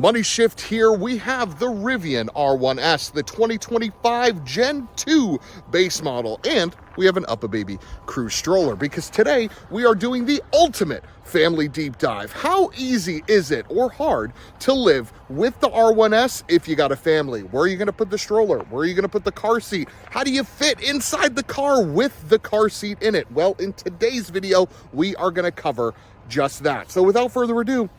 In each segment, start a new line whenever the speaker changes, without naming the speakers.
Money shift here. We have the Rivian R1S, the 2025 Gen 2 base model, and we have an UPPAbaby CRUZ stroller because today we are doing the ultimate family deep dive. How easy is it or hard to live with the R1S if you got a family? Where are you going to put the stroller? Where are you going to put the car seat? How do you fit inside the car with the car seat in it? Well, in today's video, we are going to cover just that. So without further ado,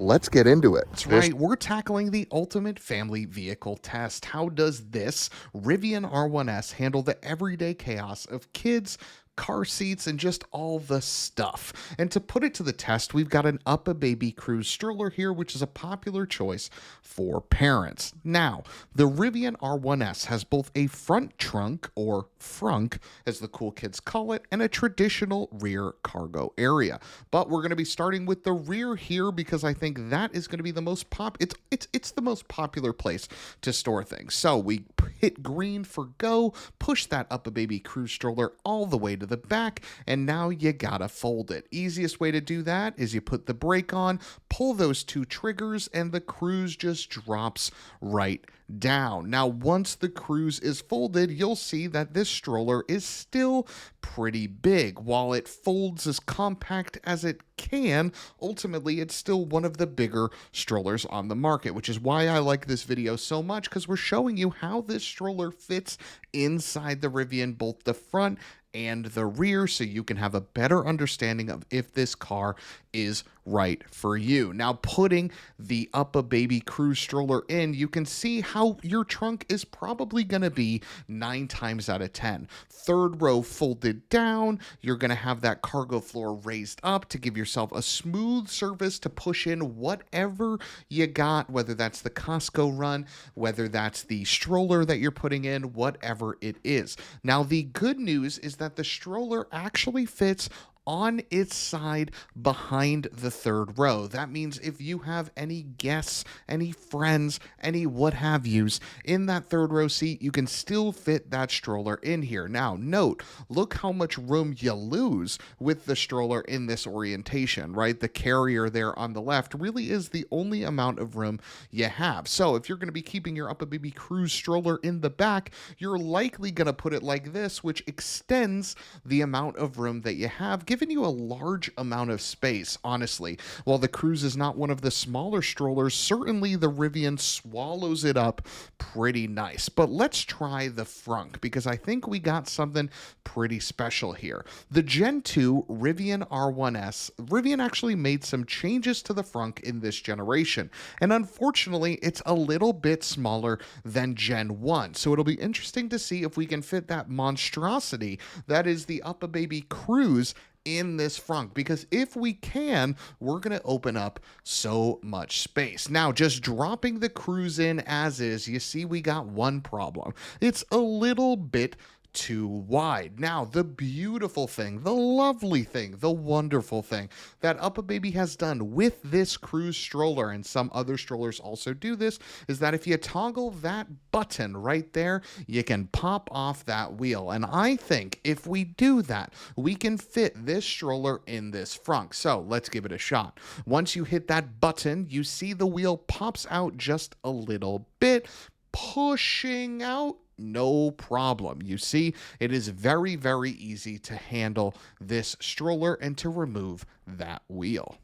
let's get into it.
That's right. We're tackling the ultimate family vehicle test. How does this Rivian R1S handle the everyday chaos of kids, car seats, and just all the stuff? And to put it to the test, we've got an UPPAbaby CRUZ stroller here, which is a popular choice for parents. Now, the Rivian R1S has both a front trunk, or frunk, as the cool kids call it, and a traditional rear cargo area. But we're going to be starting with the rear here because I think that is going to be the most it's the most popular place to store things. So we hit green for go, push that UPPAbaby CRUZ stroller all the way to the back, and now you gotta fold it. Easiest way to do that is you put the brake on, pull those two triggers, and the CRUZ just drops right down. Now, once the CRUZ is folded, you'll see that this stroller is still pretty big. While it folds as compact as it can, ultimately it's still one of the bigger strollers on the market, which is why I like this video so much, because we're showing you how this stroller fits inside the Rivian, both the front and the rear, so you can have a better understanding of if this car is right for you. Now, putting the UPPAbaby CRUZ stroller in, you can see how your trunk is probably going to be 9 times out of 10. Third row folded down, you're going to have that cargo floor raised up to give yourself a smooth surface to push in whatever you got, whether that's the Costco run, whether that's the stroller that you're putting in, whatever it is. Now, the good news is that the stroller actually fits on its side behind the third row. That means if you have any guests, any friends, any what have yous in that third row seat, you can still fit that stroller in here. Now, note, look how much room you lose with the stroller in this orientation, right? The carrier there on the left really is the only amount of room you have. So if you're going to be keeping your UPPAbaby CRUZ stroller in the back, you're likely going to put it like this, which extends the amount of room that you have, giving you a large amount of space, honestly. While the CRUZ is not one of the smaller strollers, certainly the Rivian swallows it up pretty nice. But let's try the frunk, because I think we got something pretty special here. The Gen 2 Rivian R1S, Rivian actually made some changes to the frunk in this generation, and unfortunately, it's a little bit smaller than Gen 1. So it'll be interesting to see if we can fit that monstrosity that is the UPPAbaby CRUZ in this frunk, because if we can, we're going to open up so much space. Now, just dropping the CRUZ in as is, you see we got one problem. It's a little bit too wide. Now, the beautiful thing, the lovely thing, the wonderful thing that UPPAbaby has done with this CRUZ stroller, and some other strollers also do this, is that if you toggle that button right there, you can pop off that wheel. And I think if we do that, we can fit this stroller in this frunk. So let's give it a shot. Once you hit that button, you see the wheel pops out just a little bit, pushing out. No problem. You see, it is very, very easy to handle this stroller and to remove that wheel.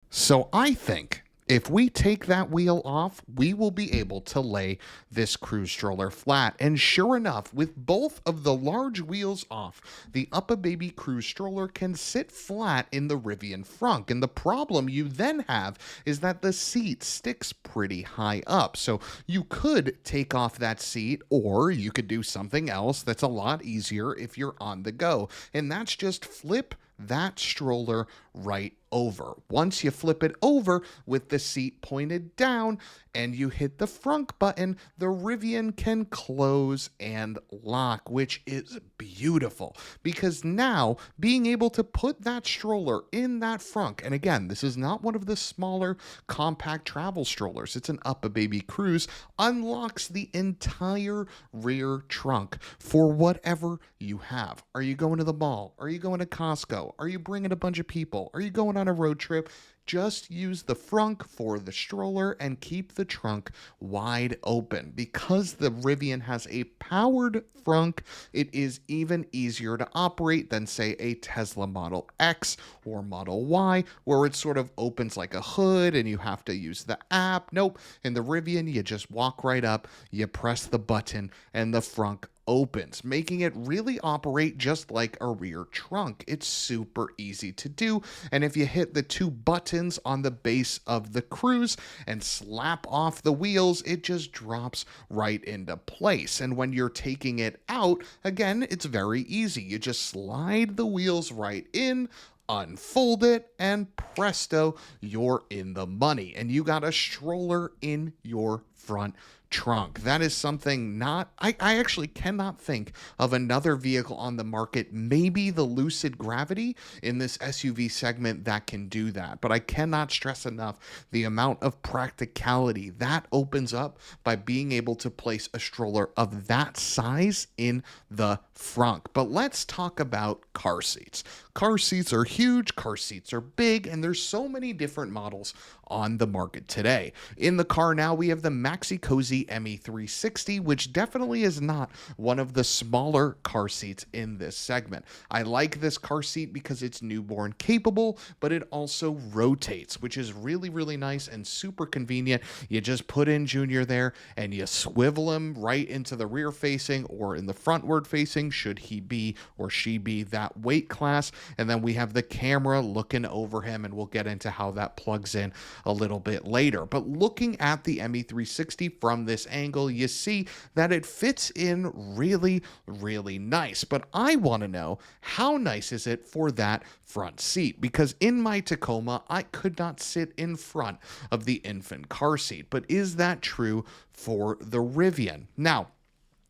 So I think if we take that wheel off, we will be able to lay this CRUZ stroller flat. And sure enough, with both of the large wheels off, the UPPAbaby CRUZ stroller can sit flat in the Rivian frunk. And the problem you then have is that the seat sticks pretty high up. So you could take off that seat, or you could do something else that's a lot easier if you're on the go. And that's just flip that stroller right over. Once you flip it over with the seat pointed down and you hit the frunk button, the Rivian can close and lock, which is beautiful, because now being able to put that stroller in that frunk, and again, this is not one of the smaller compact travel strollers, it's an UPPAbaby CRUZ, unlocks the entire rear trunk for whatever you have. Are you going to the mall? Are you going to Costco? Are you bringing a bunch of people? Are you going on a road trip? just use the frunk for the stroller and keep the trunk wide open. Because the Rivian has a powered frunk, it is even easier to operate than, say, a Tesla Model X or Model Y, where it sort of opens like a hood and you have to use the app. Nope. In the Rivian, you just walk right up, you press the button, and the frunk opens, making it really operate just like a rear trunk. It's super easy to do, and if you hit the two buttons on the base of the CRUZ and slap off the wheels, it just drops right into place. And when you're taking it out, again, it's very easy. You just slide the wheels right in, unfold it, and presto, you're in the money. And you got a stroller in your front trunk. That is something I actually cannot think of another vehicle on the market, maybe the Lucid Gravity in this SUV segment, that can do that. But I cannot stress enough the amount of practicality that opens up by being able to place a stroller of that size in the front. But let's talk about car seats. Car seats are huge, car seats are big, and there's so many different models on the market today. In the car now, we have the Maxi Cozy ME360, which definitely is not one of the smaller car seats in this segment. I like this car seat because it's newborn capable, but it also rotates, which is really, really nice and super convenient. You just put in Junior there and you swivel him right into the rear facing or in the frontward facing, should he be or she be that weight class. And then we have the camera looking over him, and we'll get into how that plugs in a little bit later. But looking at the ME360 from this angle, you see that it fits in really, really nice. But I want to know, how nice is it for that front seat? Because in my Tacoma, I could not sit in front of the infant car seat. But is that true for the Rivian? Now,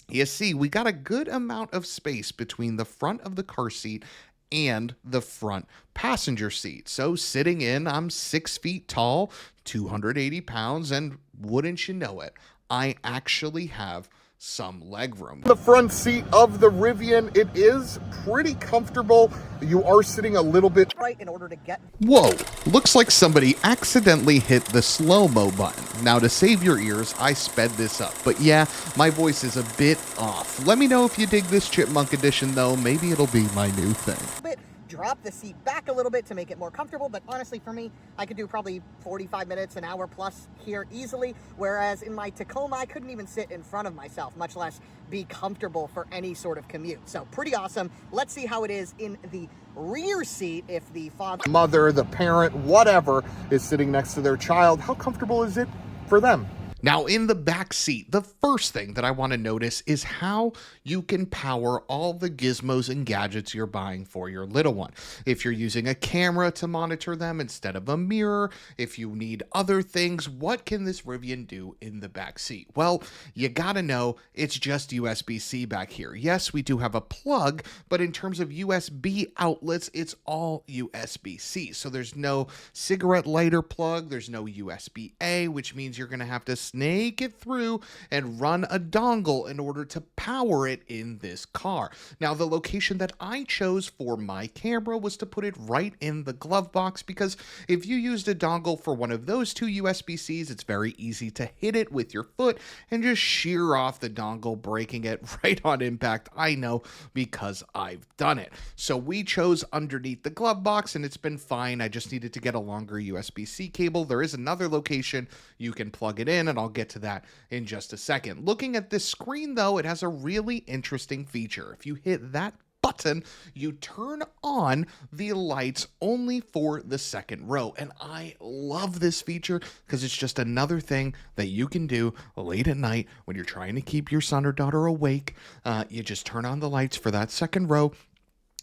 you see, we got a good amount of space between the front of the car seat and the front passenger seat. So sitting in, I'm 6 feet tall, 280 pounds, and wouldn't you know it, I actually have some legroom.
The front seat of the Rivian, it is pretty comfortable. You are sitting a little bit
right in order to get.
Whoa, looks like somebody accidentally hit the slow-mo button. Now, to save your ears, I sped this up. But yeah, my voice is a bit off. Let me know if you dig this Chipmunk edition, though. Maybe it'll be my new thing.
Drop the seat back a little bit to make it more comfortable, but honestly for me, I could do probably 45 minutes, an hour plus here easily, whereas in my Tacoma, I couldn't even sit in front of myself, much less be comfortable for any sort of commute. So pretty awesome. Let's see how it is in the rear seat if the father,
mother, the parent, whatever, is sitting next to their child. How comfortable is it for them?
Now, in the back seat, the first thing that I want to notice is how you can power all the gizmos and gadgets you're buying for your little one. If you're using a camera to monitor them instead of a mirror, if you need other things, what can this Rivian do in the back seat? Well, you gotta know it's just USB-C back here. Yes, we do have a plug, but in terms of USB outlets, it's all USB-C. So there's no cigarette lighter plug, there's no USB-A, which means you're gonna have to snake it through and run a dongle in order to power it in this car. Now, the location that I chose for my camera was to put it right in the glove box, because if you used a dongle for one of those two USB-Cs, it's very easy to hit it with your foot and just shear off the dongle, breaking it right on impact. I know, because I've done it. So we chose underneath the glove box, and it's been fine. I just needed to get a longer USB-C cable. There is another location you can plug it in, and I'll get to that in just a second. Looking at this screen, though, it has a really interesting feature. If you hit that button, you turn on the lights only for the second row. And I love this feature because it's just another thing that you can do late at night when you're trying to keep your son or daughter awake. You just turn on the lights for that second row,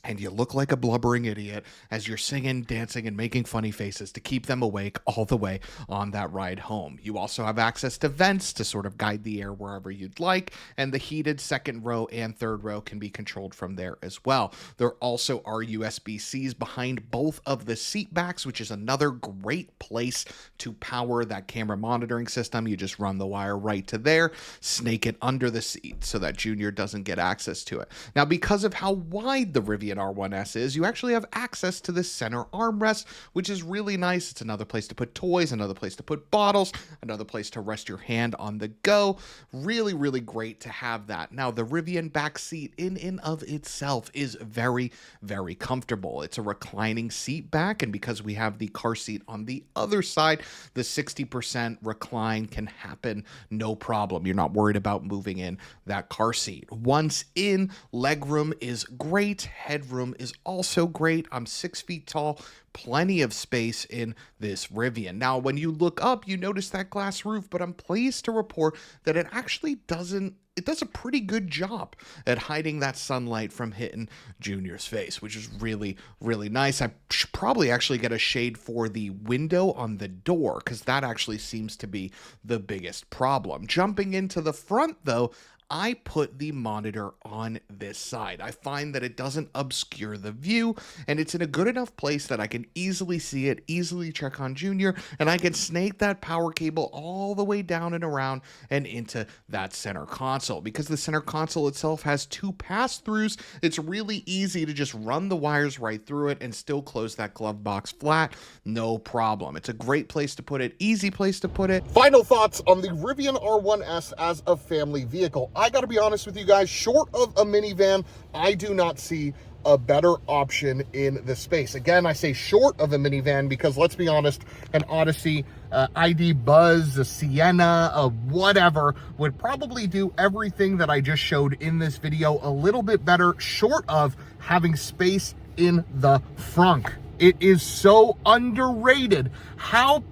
and you look like a blubbering idiot as you're singing, dancing, and making funny faces to keep them awake all the way on that ride home. You also have access to vents to sort of guide the air wherever you'd like, and the heated second row and third row can be controlled from there as well. There also are USB-Cs behind both of the seat backs, which is another great place to power that camera monitoring system. You just run the wire right to there, snake it under the seat so that Junior doesn't get access to it. Now, because of how wide the Rivian Rivian R1S is you actually have access to this center armrest, which is really nice. It's another place to put toys, another place to put bottles, another place to rest your hand on the go. Really, really great to have that. Now, the Rivian back seat in and of itself is very, very comfortable. It's a reclining seat back, and because we have the car seat on the other side, the 60% recline can happen no problem. You're not worried about moving in that car seat. Once in, legroom is great. Headroom is also great. I'm 6 feet tall. Plenty of space in this Rivian. Now, when you look up, you notice that glass roof, but I'm pleased to report that it actually doesn't. It does a pretty good job at hiding that sunlight from hitting Junior's face, which is really, really nice. I should probably actually get a shade for the window on the door, because that actually seems to be the biggest problem. Jumping into the front, though, I put the monitor on this side. I find that it doesn't obscure the view, and it's in a good enough place that I can easily see it, easily check on Junior, and I can snake that power cable all the way down and around and into that center console. Because the center console itself has 2 pass-throughs, it's really easy to just run the wires right through it and still close that glove box flat, no problem. It's a great place to put it, easy place to put it.
Final thoughts on the Rivian R1S as a family vehicle. I gotta be honest with you guys, short of a minivan, I do not see a better option in the space. Again, I say short of a minivan because let's be honest, an Odyssey, ID Buzz, a Sienna, a whatever would probably do everything that I just showed in this video a little bit better, short of having space in the frunk. It is so underrated how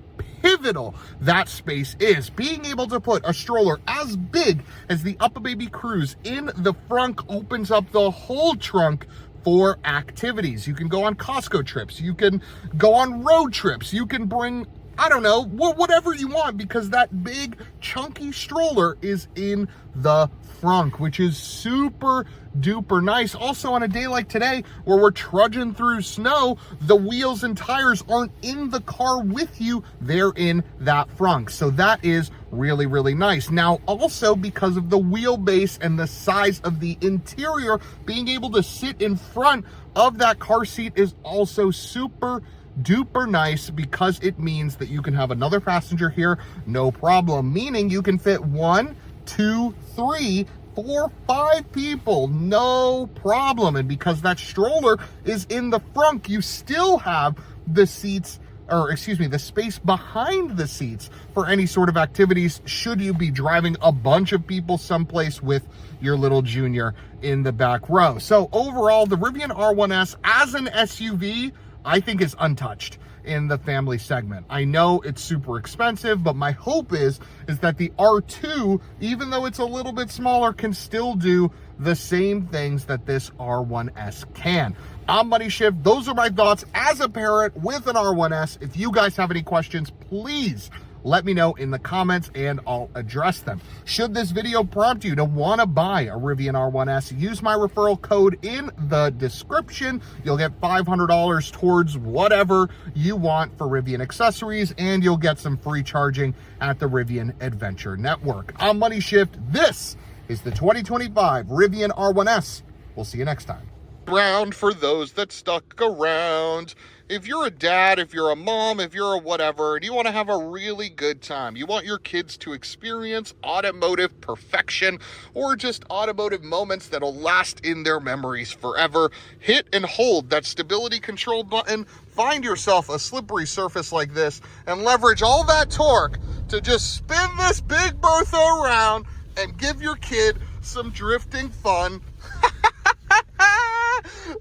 pivotal that space is. Being able to put a stroller as big as the UPPAbaby CRUZ in the frunk opens up the whole trunk for activities. You can go on Costco trips, you can go on road trips, you can bring, I don't know, whatever you want, because that big chunky stroller is in the frunk, which is super duper nice. Also, on a day like today where we're trudging through snow, the wheels and tires aren't in the car with you, they're in that frunk. So that is really, really nice. Now, also because of the wheelbase and the size of the interior, being able to sit in front of that car seat is also super duper nice, because it means that you can have another passenger here, no problem. Meaning you can fit 1, 2, 3, 4, 5 people, no problem. And because that stroller is in the front, you still have the seats, or excuse me, the space behind the seats for any sort of activities should you be driving a bunch of people someplace with your little Junior in the back row. So overall, the Rivian R1S as an SUV, I think is untouched in the family segment. I know it's super expensive, but my hope is that the R2, even though it's a little bit smaller, can still do the same things that this R1S can. I'm Money Shift. Those are my thoughts as a parent with an R1S. If you guys have any questions, please let me know in the comments and I'll address them. Should this video prompt you to want to buy a Rivian R1S, use my referral code in the description. You'll get $500 towards whatever you want for Rivian accessories, and you'll get some free charging at the Rivian Adventure Network. I'm Money Shift. This is the 2025 Rivian R1S. We'll see you next time. Round for those that stuck around. If you're a dad, if you're a mom, if you're a whatever, and you want to have a really good time, you want your kids to experience automotive perfection or just automotive moments that'll last in their memories forever, hit and hold that stability control button, find yourself a slippery surface like this, and leverage all that torque to just spin this Big Bertha around and give your kid some drifting fun.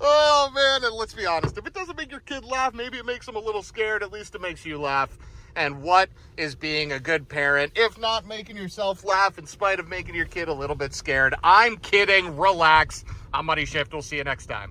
Oh man, and let's be honest, if it doesn't make your kid laugh, maybe it makes them a little scared, at least it makes you laugh. And what is being a good parent if not making yourself laugh in spite of making your kid a little bit scared? I'm kidding, relax. I'm Money Shift, we'll see you next time.